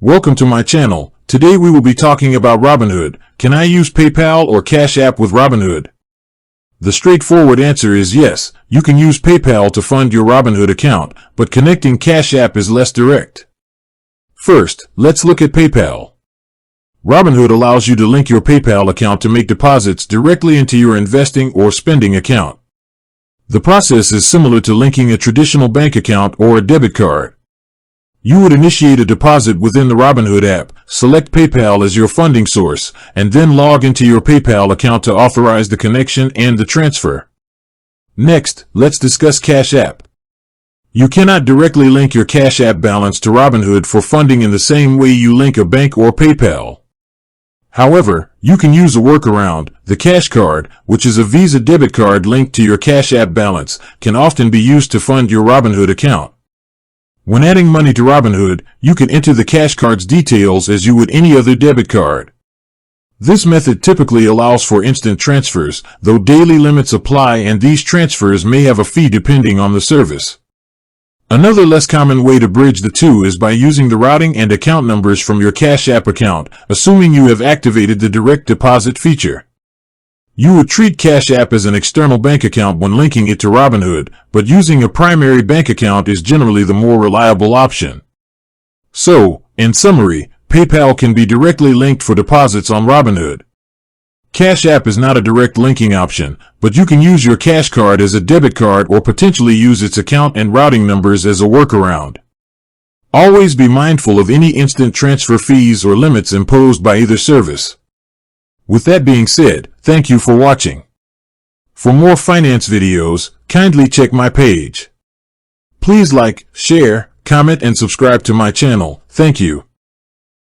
Welcome to my channel. Today we will be talking about Robinhood. Can I use PayPal or Cash App with Robinhood? The straightforward answer is yes. You can use PayPal to fund your Robinhood account, but connecting Cash App is less direct. First, let's look at PayPal. Robinhood allows you to link your PayPal account to make deposits directly into your investing or spending account. The process is similar to linking a traditional bank account or a debit card. You would initiate a deposit within the Robinhood app, select PayPal as your funding source, and then log into your PayPal account to authorize the connection and the transfer. Next, let's discuss Cash App. You cannot directly link your Cash App balance to Robinhood for funding in the same way you link a bank or PayPal. However, you can use a workaround. The Cash Card, which is a Visa debit card linked to your Cash App balance, can often be used to fund your Robinhood account. When adding money to Robinhood, you can enter the Cash Card's details as you would any other debit card. This method typically allows for instant transfers, though daily limits apply and these transfers may have a fee depending on the service. Another less common way to bridge the two is by using the routing and account numbers from your Cash App account, assuming you have activated the direct deposit feature. You would treat Cash App as an external bank account when linking it to Robinhood, but using a primary bank account is generally the more reliable option. So, in summary, PayPal can be directly linked for deposits on Robinhood. Cash App is not a direct linking option, but you can use your Cash Card as a debit card or potentially use its account and routing numbers as a workaround. Always be mindful of any instant transfer fees or limits imposed by either service. With that being said, thank you for watching. For more finance videos, kindly check my page. Please like, share, comment and subscribe to my channel. Thank you.